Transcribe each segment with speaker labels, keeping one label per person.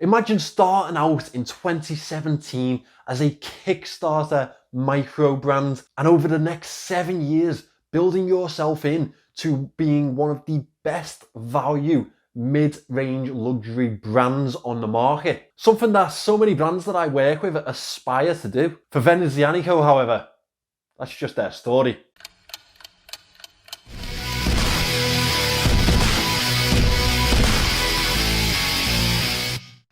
Speaker 1: Imagine starting out in 2017 as a Kickstarter micro brand, and over the next 7 years building yourself in to being one of the best value mid-range luxury brands on the market. Something that so many brands that I work with aspire to do. For Venezianico, however, that's just their story.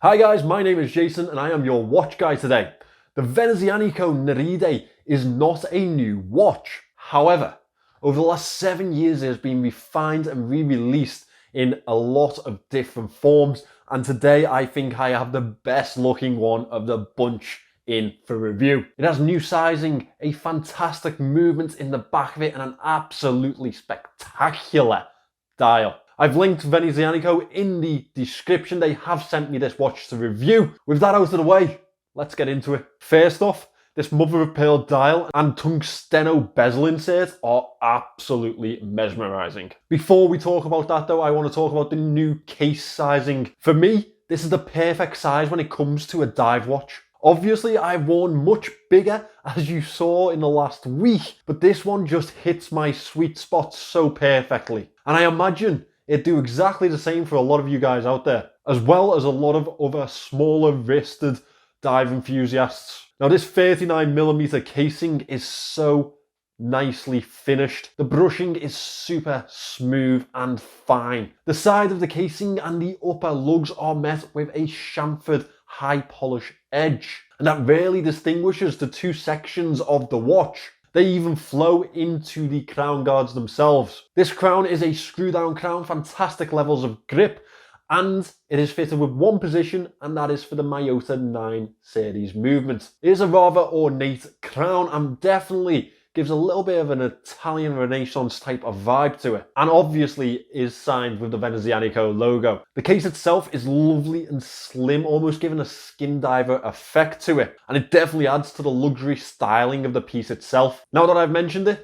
Speaker 1: Hi guys, my name is Jason and I am your watch guy today. The Venezianico Nereide is not a new watch. However, over the last 7 years it has been refined and re-released in a lot of different forms, and today I think I have the best looking one of the bunch in for review. It has new sizing, a fantastic movement in the back of it, and an absolutely spectacular dial. I've linked Venezianico in the description. They have sent me this watch to review. With that out of the way, let's get into it. First off, this mother of pearl dial and tungsteno bezel insert are absolutely mesmerizing. Before we talk about that though, I want to talk about the new case sizing. For me, this is the perfect size when it comes to a dive watch. Obviously, I've worn much bigger, as you saw in the last week, but this one just hits my sweet spot so perfectly. And I imagine it'd do exactly the same for a lot of you guys out there, as well as a lot of other smaller wristed dive enthusiasts. Now this 39mm casing is so nicely finished. The brushing is super smooth and fine. The side of the casing and the upper lugs are met with a chamfered high polish edge, and that really distinguishes the two sections of the watch. They even flow into the crown guards themselves. This crown is a screw down crown, fantastic levels of grip, and it is fitted with one position, and that is for the Miyota 9 series movement. It is a rather ornate crown and definitely gives a little bit of an Italian Renaissance type of vibe to it, and obviously is signed with the Venezianico logo. The case itself is lovely and slim, almost giving a skin diver effect to it, and it definitely adds to the luxury styling of the piece itself. Now that I've mentioned it,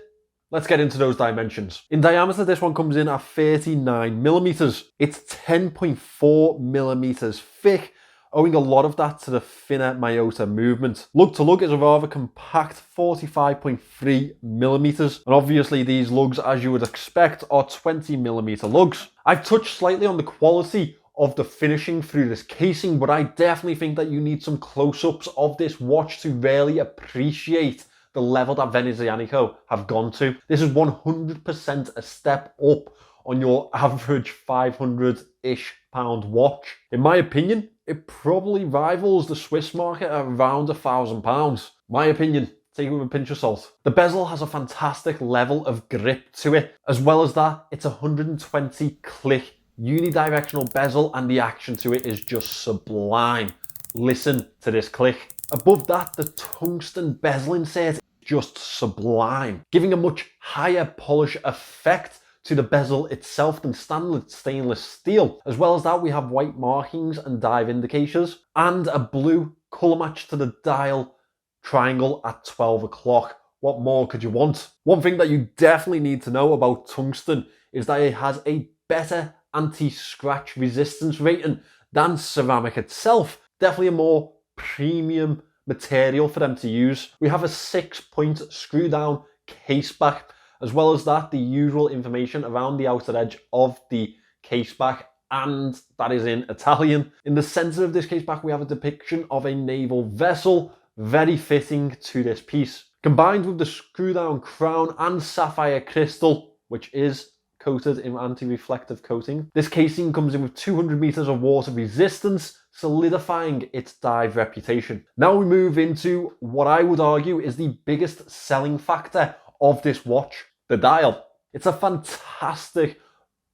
Speaker 1: let's get into those dimensions. In diameter, this one comes in at 39mm. It's 10.4mm thick, owing a lot of that to the thinner Miyota movement. Lug to lug is a rather compact 45.3mm, and obviously these lugs, as you would expect, are 20mm lugs. I've touched slightly on the quality of the finishing through this casing, but I definitely think that you need some close-ups of this watch to really appreciate the level that Venezianico have gone to. This is 100% a step up on your average 500-ish pound watch. In my opinion, it probably rivals the Swiss market at around £1,000. My opinion, take it with a pinch of salt. The bezel has a fantastic level of grip to it. As well as that, it's a 120 click unidirectional bezel, and the action to it is just sublime. Listen to this click. Above that, the tungsten bezel insert is just sublime, giving a much higher polish effect to the bezel itself than standard stainless steel. As well as that, we have white markings and dive indicators, and a blue colour match to the dial triangle at 12 o'clock. What more could you want? One thing that you definitely need to know about tungsten is that it has a better anti-scratch resistance rating than ceramic itself. Definitely a more premium material for them to use. We have a 6-point screw down case back. As well as that, the usual information around the outer edge of the case back, and that is in Italian. In the center of this case back, we have a depiction of a naval vessel, very fitting to this piece. Combined with the screw down crown and sapphire crystal, which is coated in anti-reflective coating, this casing comes in with 200 meters of water resistance, solidifying its dive reputation. Now we move into what I would argue is the biggest selling factor of this watch, the dial. It's a fantastic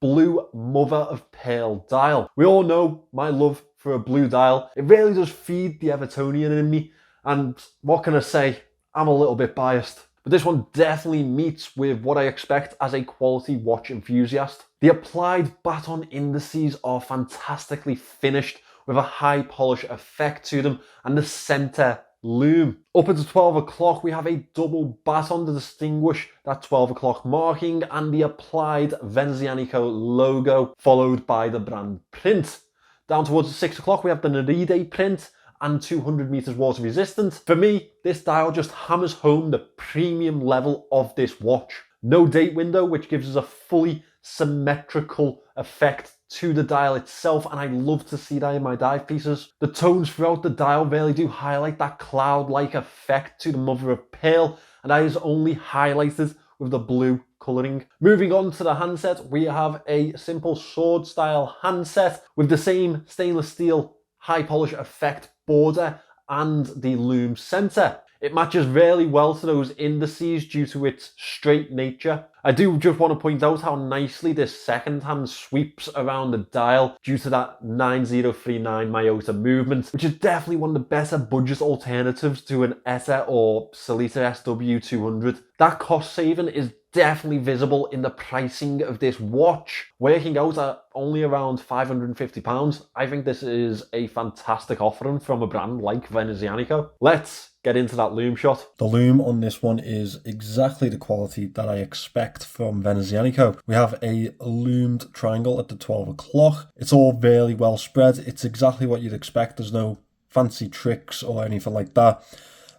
Speaker 1: blue mother of pearl dial. We all know my love for a blue dial. It really does feed the Evertonian in me, and what can I say, I'm a little bit biased. But this one definitely meets with what I expect as a quality watch enthusiast. The applied baton indices are fantastically finished with a high polish effect to them, and the center loom. Up until 12 o'clock, we have a double baton to distinguish that 12 o'clock marking and the applied Venezianico logo, followed by the brand print. Down towards the 6 o'clock, we have the Nereide print and 200 meters water resistant. For me, this dial just hammers home the premium level of this watch. No date window, which gives us a fully symmetrical effect to the dial itself, and I love to see that in my dive pieces. The tones throughout the dial really do highlight that cloud-like effect to the mother of pearl, and that is only highlighted with the blue colouring. Moving on to the handset, we have a simple sword style handset with the same stainless steel high polish effect border and the lume center. It matches really well to those indices due to its straight nature. I do just want to point out how nicely this second hand sweeps around the dial due to that 9039 Myota movement, which is definitely one of the better budget alternatives to an ETA or Sellita SW200. That cost saving is definitely visible in the pricing of this watch. Working out at only around £550, I think this is a fantastic offering from a brand like Venezianico. Let's get into that lume shot.
Speaker 2: The lume on this one is exactly the quality that I expect from Venezianico. We have a lumed triangle at the 12 o'clock. It's all very well spread. It's exactly what you'd expect. There's no fancy tricks or anything like that.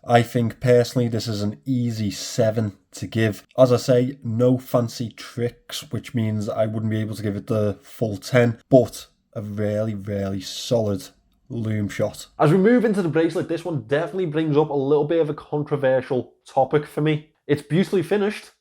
Speaker 2: I think personally this is an easy 7 to give. As I say, no fancy tricks, which means I wouldn't be able to give it the full 10, but a really, really solid lume shot.
Speaker 1: As we move into the bracelet, this one definitely brings up a little bit of a controversial topic for me. It's beautifully finished.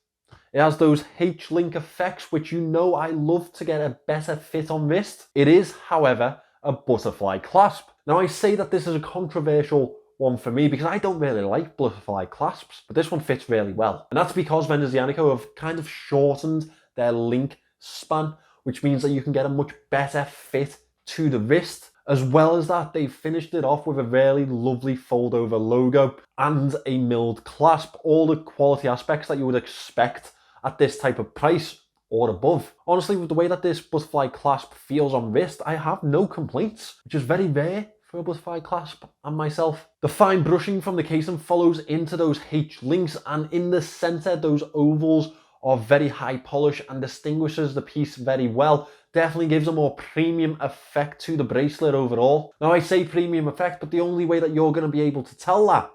Speaker 1: It has those H-link effects, which you know I love to get a better fit on wrist. It is, however, a butterfly clasp. Now I say that this is a controversial one for me because I don't really like butterfly clasps, but this one fits really well. And that's because Venezianico have kind of shortened their link span, which means that you can get a much better fit to the wrist. As well as that, they've finished it off with a really lovely fold-over logo and a milled clasp. All the quality aspects that you would expect at this type of price or above. Honestly, with the way that this butterfly clasp feels on wrist, I have no complaints, which is very rare for a butterfly clasp and myself. The fine brushing from the casing follows into those H links, and in the center, those ovals are very high polish and distinguishes the piece very well. Definitely gives a more premium effect to the bracelet overall. Now I say premium effect, but the only way that you're going to be able to tell that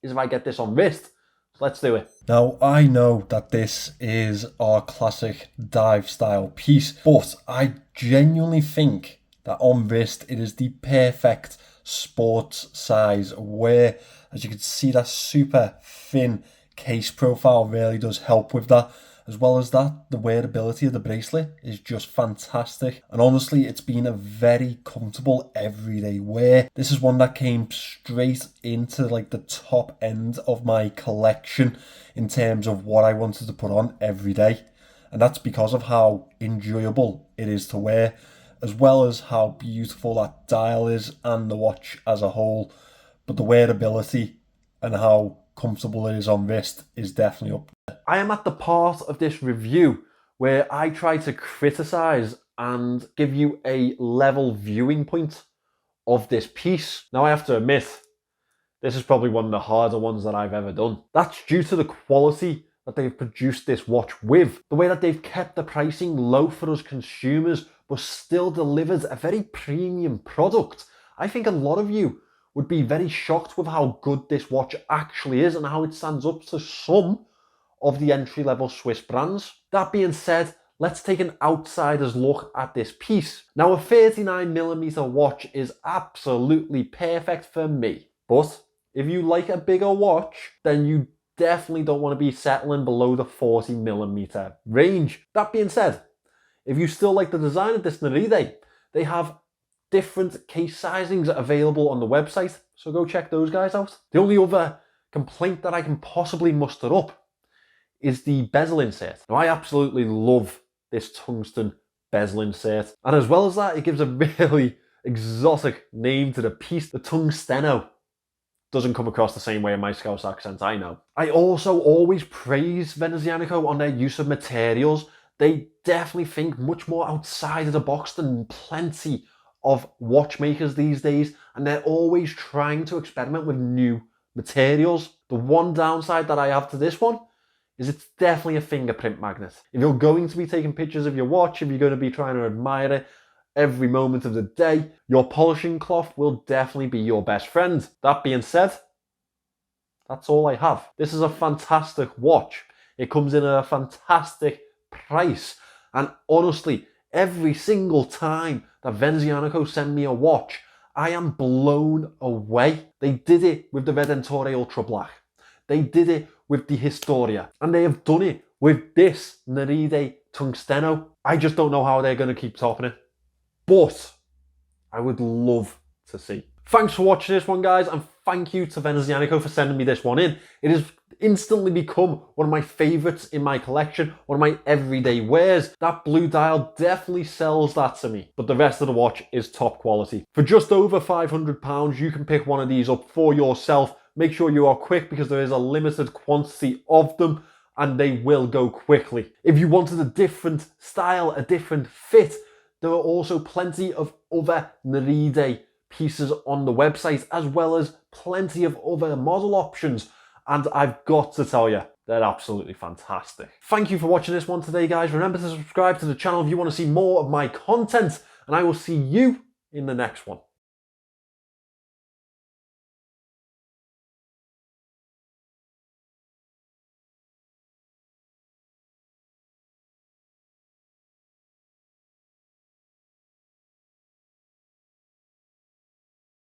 Speaker 1: is if I get this on wrist. So let's do it.
Speaker 2: Now I know that this is our classic dive style piece, but I genuinely think that on wrist it is the perfect sports size wear. As you can see, that super thin case profile really does help with that. As well as that, the wearability of the bracelet is just fantastic. And honestly, it's been a very comfortable everyday wear. This is one that came straight into like the top end of my collection in terms of what I wanted to put on every day. And that's because of how enjoyable it is to wear, as well as how beautiful that dial is and the watch as a whole. But the wearability and how comfortable it is on wrist is definitely up there.
Speaker 1: I am at the part of this review where I try to criticize and give you a level viewing point of this piece. Now I have to admit, this is probably one of the harder ones that I've ever done. That's due to the quality that they've produced this watch with, the way that they've kept the pricing low for us consumers, but still delivers a very premium product. I think a lot of you would be very shocked with how good this watch actually is and how it stands up to some of the entry-level Swiss brands. That being said, let's take an outsider's look at this piece. Now, a 39mm watch is absolutely perfect for me, but if you like a bigger watch, then you definitely don't want to be settling below the 40mm range. That being said, if you still like the design of this Nereide, they have different case sizings available on the website, so go check those guys out. The only other complaint that I can possibly muster up is the bezel insert. Now, I absolutely love this tungsten bezel insert, and as well as that, it gives a really exotic name to the piece. The tungsteno doesn't come across the same way in my Scouse accent, I know. I also always praise Venezianico on their use of materials. They definitely think much more outside of the box than plenty of watchmakers these days, and they're always trying to experiment with new materials. The one downside that I have to this one is it's definitely a fingerprint magnet. If you're going to be taking pictures of your watch, if you're going to be trying to admire it, every moment of the day, your polishing cloth will definitely be your best friend. That being said, that's all I have. This is a fantastic watch. It comes in at a fantastic price. And honestly, every single time that Venezianico send me a watch, I am blown away. They did it with the Redentore Ultra Black. They did it with the Historia. And they have done it with this Nereide Tungsteno. I just don't know how they're going to keep topping it. But I would love to see. Thanks for watching this one, guys, and thank you to Venezianico for sending me this one in. It has instantly become one of my favourites in my collection, one of my everyday wears. That blue dial definitely sells that to me, but the rest of the watch is top quality. For just over £500, you can pick one of these up for yourself. Make sure you are quick because there is a limited quantity of them and they will go quickly. If you wanted a different style, a different fit, there are also plenty of other Nereide pieces on the website, as well as plenty of other model options. And I've got to tell you, they're absolutely fantastic. Thank you for watching this one today, guys. Remember to subscribe to the channel if you want to see more of my content, and I will see you in the next one.